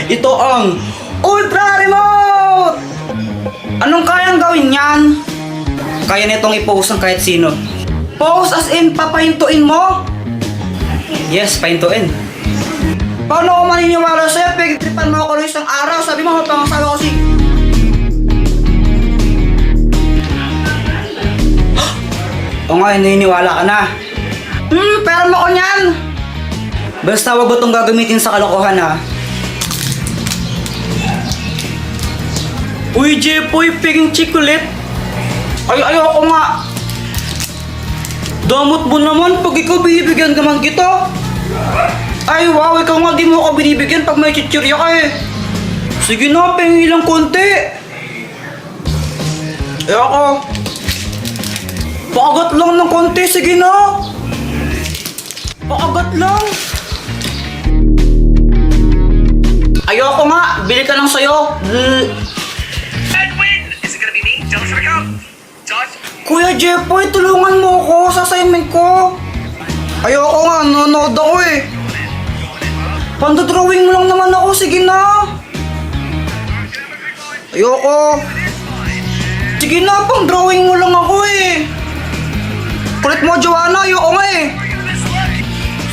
Ito ang Ultra Remote! Anong kayang gawin yan? Kaya nitong i-post ng kahit sino. Post as in papahintuin mo? Yes, pahintuin. Paano ako maniniwala sa'yo? Pagtripan mo ako ng isang araw. Sabi mo, pangasawa ko si... O nga, naniniwala ka na. Pero mo ko niyan. Basta wag mo itong gagamitin sa kalokohan ha. Uy, Jepoy, piging chocolate. Ayoko nga. Damot mo naman pag ikaw binibigyan ka man kita. Ay wow, ikaw nga di mo ako binibigyan pag may chichirya ka eh. Sige na, pengi lang konti. Ayoko. Pakagat lang ng konti, sige na. Pakagat lang. Ayoko nga, bili ka lang sa'yo. Edwin! Is it gonna be me? Josh, should we go? Josh? Kuya Jepoy, tulungan mo ako sa assignment ko. Ayoko nga, nanonood ako eh. Pandodrawing mo lang naman ako, sige na. Ayoko. Sige na, pang drawing mo lang ako eh. Kulit mo, Joanna, ayoko nga eh.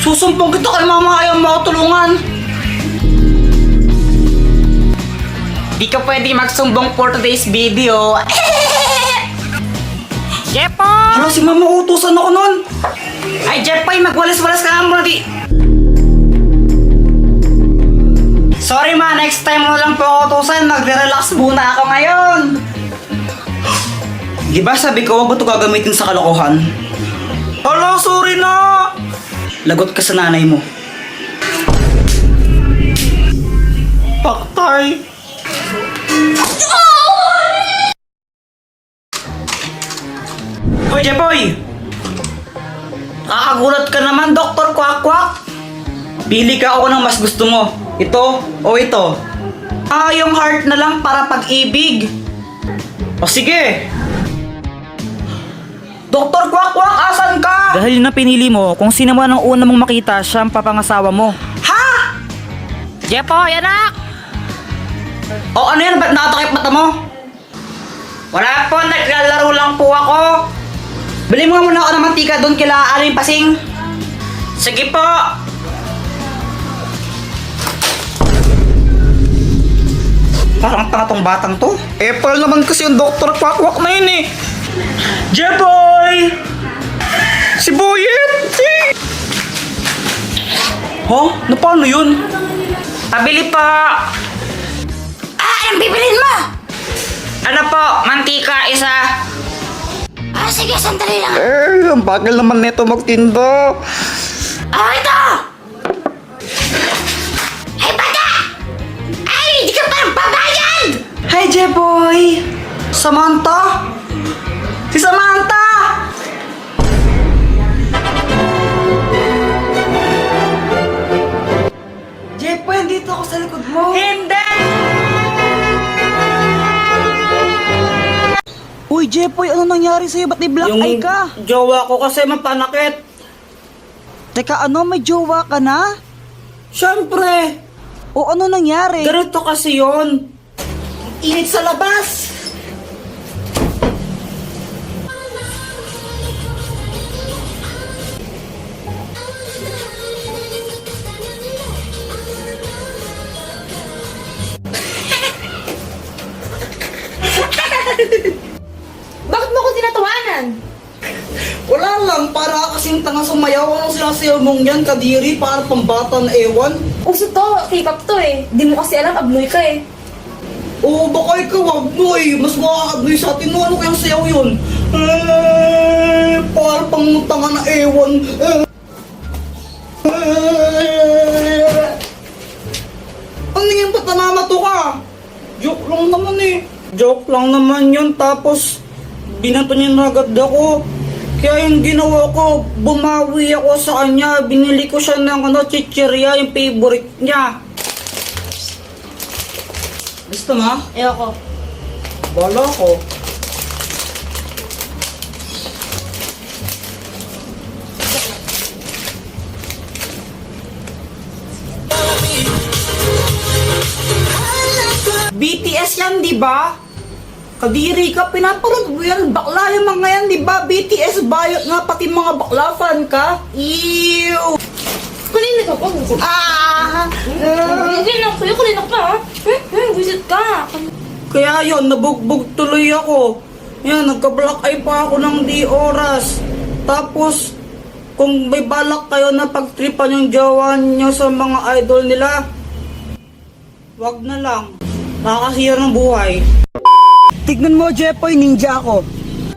Susumpong kita kay mama, ayaw mo ako tulungan. Di ka pwede magsumbong for today's video. Jepoy! Hala, si mama, utusan ako nun. Ay, Jepoy, magwalis-walis ka nga muna di. Sorry ma, next time mo lang po ako utusan. Magre-relax muna ako ngayon. Di ba sabi ko, wag mo ito gagamitin sa kalokohan? Hala, sorry na. Lagot ka sa nanay mo. Paktay. Hoy, Jepoy! Nakakagulat ka naman, Dr. Kwak-Kwak. Pili ka ako ng mas gusto mo. Ito o ito? Yung heart na lang para pag-ibig. O sige. Dr. Kwak-Kwak, asan ka? Dahil na pinili mo, kung sino man ang una mong makita, siya ang papangasawa mo. Ha? Jepoy, anak! O ano yan? Ba't nakatakip mata mo? Wala po, naglalaro lang po ako. Bili mo nga muna ako ng mantika doon kila Aling Pasing. Sige po. Parang tanga tong batang to. Apple naman kasi yung Dr. Kwak-Kwak na yun eh. Jeboy! Si Boyet! Ha? Na paano yun? Pabili po. Anong bibilin mo? Ano po, mantika, isa. Sige, sandali lang. Ang bagal naman neto magtinda. Ito! Ay, bata! Ay, di ka pa babayad! Hi, Jeboy! Samantha? Si Samantha! Jeboy, andito ako sa likod mo. Hindi! Uy, Jepoy, ano nangyari sa'yo? Ba't may black eye ka? jowa ko kasi mapanakit. Teka, ano? May jowa ka na? Siyempre, O ano nangyari? ganito kasi yun. Init sa labas. Bakit mo ko tinatawanan? Wala lang, para kasing tanga sumayaw. Anong sinasayaw mong yan, kadiri? Para pambata na ewan. Uso to, K-pop to eh. Di mo kasi alam, abnoy ka eh. Oo, baka ikaw abnoy. Mas makakabnoy sa atin mo. Ano kayang sayaw yun? Para pang tanga na ewan. Ano yung ba't namamato ka? Joke lang naman eh. Joke lang naman yun. Tapos, binato niya na agad ako. Kaya yung ginawa ko, bumawi ako sa kanya. Binili ko siya ng chichirya, yung favorite niya. Gusto mo? Ayoko. Bala ko. di ba? Kadiri ka, pinapanood mo yan. Bakla yung mga yan, di ba? BTS bayot nga, pati mga bakla fan ka. Ew! Kanina ka pa. Hindi na, kuya, kanina ka pa, ha? Visit ka. Kaya yun, nabugbog tuloy ako. Yan, nagka-black eye pa ako ng di oras. Tapos, kung may balak kayo na pagtripan yung jowa nyo sa mga idol nila, wag na lang. Nakakasira ng buhay. Tignan mo, Jepoy, ninja ako.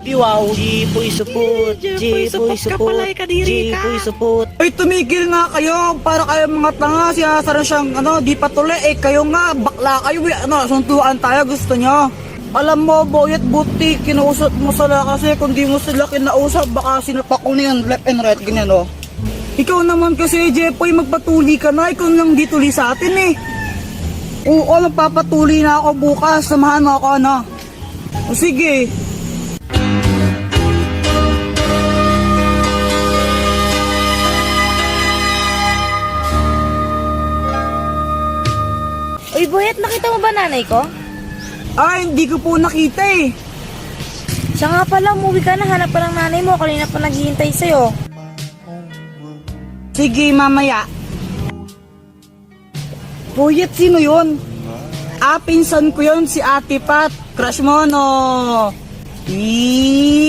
Wow, Jipoy support, Jipoy support, Jipoy support. Ay, tumigil nga kayo. Para kayo mga tanga, sinasara siyang di patuloy. Kayo nga, bakla kayo. Suntuan tayo, gusto nyo. Alam mo, Boyet, buti, kinausap mo sila kasi kung di mo sila kinausap, baka sinapak ko na yan, left and right, ganyan, Ikaw naman kasi, Jepoy, magpatuli ka na. Ikaw lang di tuli sa atin, Oo, magpapatuli na ako bukas. Samahan mo ako, O sige. Uy, Boyet, nakita mo ba nanay ko? Hindi ko po nakita Siya nga pala, umuwi ka na. Hanap pa ng nanay mo. Kanina pa naghihintay sa'yo. Sige, mamaya. Boyet, sino yun? Pinsan ko yun, si Ate Pat. Crush mo, no?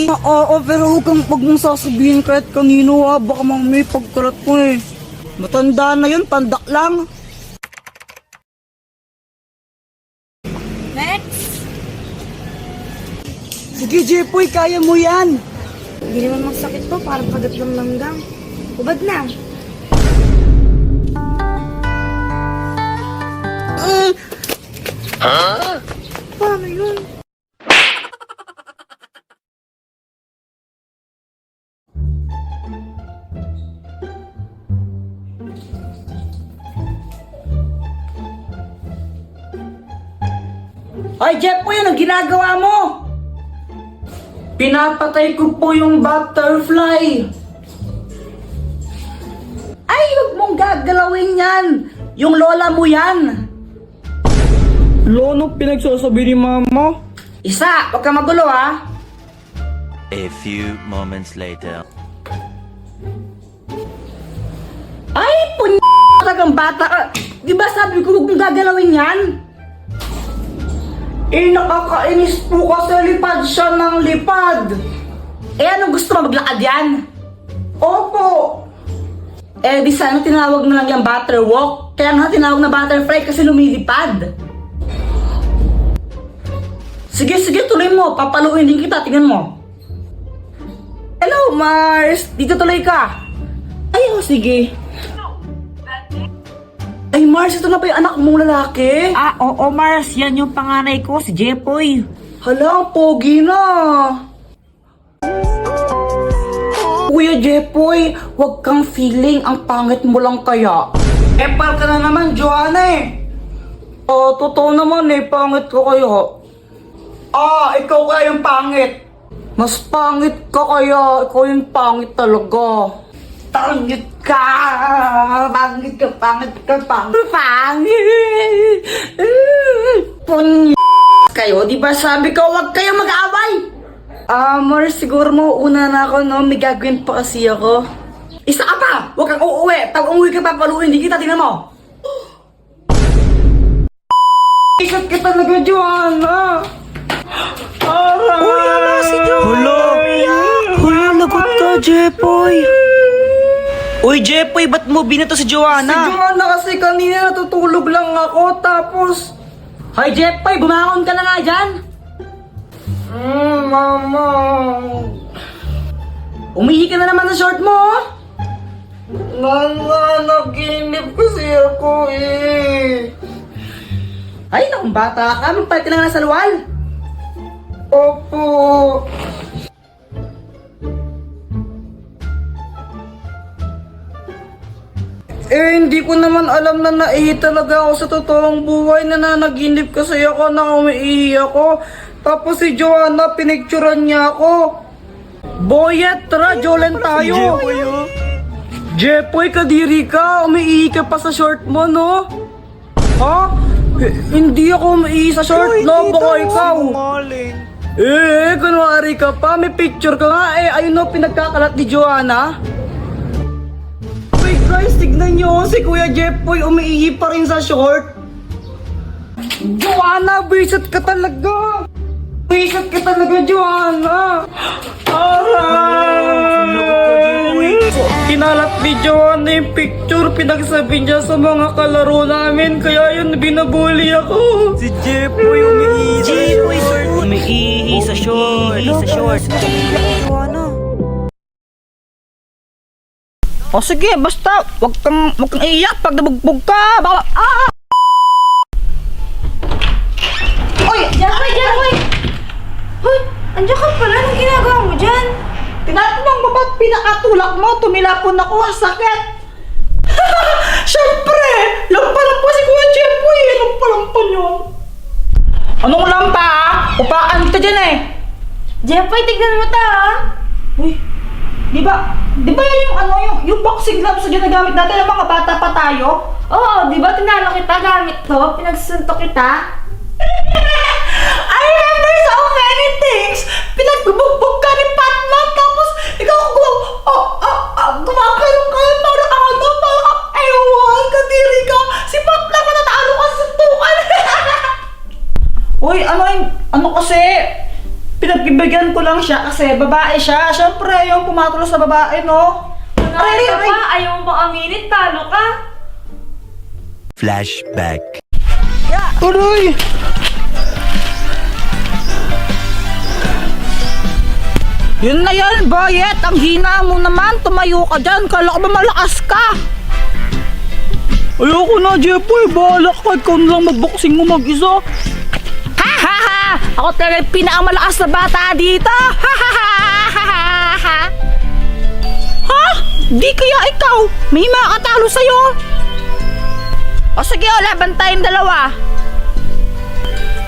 Oo, pero huwag mong sasabihin kahit kanino, Baka may pagkarat ko, Matanda na yun, pandak lang. Next! Sige, Jepoy, kaya mo yan. Hindi naman masakit to. Parang pagat ng langgam. Ubad na. Paano yun? Ay, Jepoy, ano ginagawa mo? Pinapatay ko po yung butterfly. Ay, huwag mong gagalawin yan. Yung lola mo yan. Lono, pinagsasabi ni mama? Isa, huwag ka magulo, A few moments later. Ay, talagang bata ka. Di ba sabi ko huwag mong gagalawin yan? Nakakainis po kasi lipad siya ng lipad. Anong gusto mo, maglakad yan? Opo. Di sana tinawag na lang yung butterwalk. Kaya nga tinawag na butterfly kasi lumilipad. Sige, tuloy mo. Papaluin din kita, tingnan mo. Hello, Mars. Dito tuloy ka. Ay, sige. Ay, Mars, ito na ba yung anak mong lalaki? Oo, Mars, yan yung panganay ko, si Jepoy. Hala, ang pogi na. Kuya Jepoy, huwag kang feeling, ang pangit mo lang kaya. Epal ka na naman, Joanna totoo naman pangit ko kayo. Ikaw kaya yung pangit. Mas pangit ka kaya, ikaw yung pangit talaga. Pangit ka! Pangit ka! Pangit! Kayo, di ba sabi ko, huwag kayo mag-away? Mars, siguro mo, una na ako, may gagawin pa kasi ako. Isa ka pa! Huwag kang uuwi! Pag umuwi ka pa, paluin, hindi kita, tingnan mo! Isat ka talaga, Joanna! Uy, si Joanna! Hala, lagot ka, Jepoy. Uy, Jepoy, ba't mo binato si Si Joanna? Joanna kasi kanina natutulog lang ako, tapos... Hoy, Jepoy, bumangon ka na nga dyan! Mama... Umihi ka na naman sa short mo, Nana, naginip kasi ako Ay, nakong bata ka, magpalit ka na nga sa luwal. Opo. Hindi ko naman alam na naihi talaga ako sa totoong buhay. Nananaginip kasi ako na umiihi ako. Tapos si Joanna, pinicturan niya ako. Boyet, tara, Jolen tayo. Jepoy, kadiri ka. Umiihi ka pa sa short mo, no? Ha? Hindi ako maiisa short, no? Baka ikaw. Kunwari ka pa. May picture ka nga eh. Ayun no, pinagkakalat ni Joanna. Wait guys, tignan nyo. Si Kuya Jeffoy umiihi pa rin sa short. Joanna, bisit ka talaga. Bisit ka talaga, Joanna. Aray! Kinalat ni Joanna yung picture. Pinagsabi niya sa mga kalaro namin. Kaya yun, binabuli ako. Si Jeffoy umiihi sa short. Umiihi sa short. O sige, basta wag kang iiyak pag nabugbog ka. Baka, Uy! Jeffoy! Hoy! Andiyan ka pala. Anong ginagawa mo dyan? tinatanong mo ba't pinakatulak mo? Tumilapon ako, ang sakit. Siyempre, lampalan po si Kuya Jeffoy. Lampalan yun. Anong lampa ah? Upakan ka dyan eh. Jeffoy, tignan mo ta ha? Uy, di ba yan yung boxing gloves na ginagamit natin ng mga bata pa tayo? Oo, di ba tinalo kita gamit to? Pinagsuntok kita? I remember so many things! Pinagbubugbog ka ni Patman, tapos ikaw gumakalong ka, parang ewan, kadiri ka, si Patman ka natalo ka sa suntukan! Uy, ano kasi, pinagbibigyan ko lang siya kasi babae siya, syempre yung pumatulo sa babae, no? Nanalo ka pa? Ayaw mo aminin, talo ka? Flashback. Tuloy! Yun na yan, Boyet! Ang hina mo naman! Tumayo ka dyan! Kala ko ba malakas ka? Ayoko na, Jeffoy! Bahala ka! Ikaw na lang mag-boxing mo mag-isa! Ha ha ha! Ako talaga yung pinakamalakas na bata dito! Ha ha ha ha ha! Ha? Di kaya ikaw? May makatalo sa'yo? O sige, laban tayong dalawa!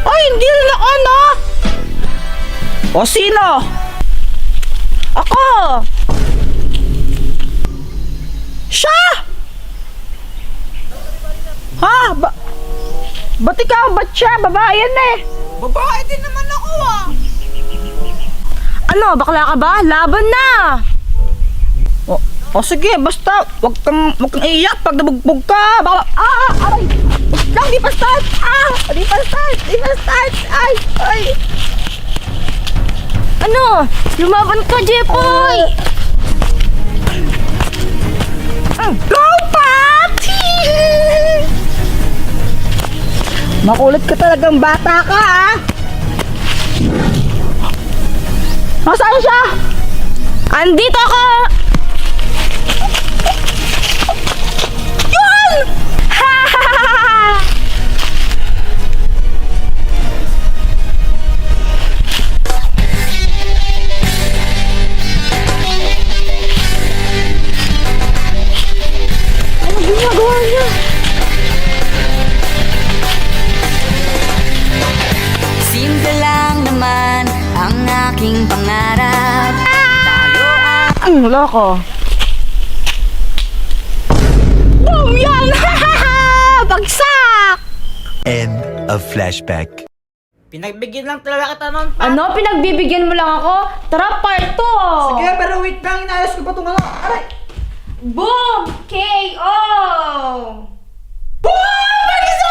Ay, hindi rin ako, no? O sino? Ako! Siya! Ha? Ba't ikaw? Ba't siya? Babae yan eh! Babae din naman ako ah! Ano, bakla ka ba? Laban na! O sige, basta wag kang iiyak pag nabugbog ka! Baka, aray! Wag lang, di pa start! Di pa start! Ay! Ano? Lumaban ka, Jeffoy! Go, Pat! Makulit ka talagang bata ka, ah! Nasaan siya? Andito ako! Yun! Ha ha ha ha! Ano ginagawa niya? Simple lang naman ang aking pangarap. Wala ka. Boom! Yan! Bagsak! End of flashback. Pinagbigyan lang talaga kita nun, Pat. Ano? Pinagbibigyan mo lang ako? Tara, part 2! Sige, pero wait lang. Inayos ko pa itong ano. Aray! Boom! KO! Boom! Mag-isa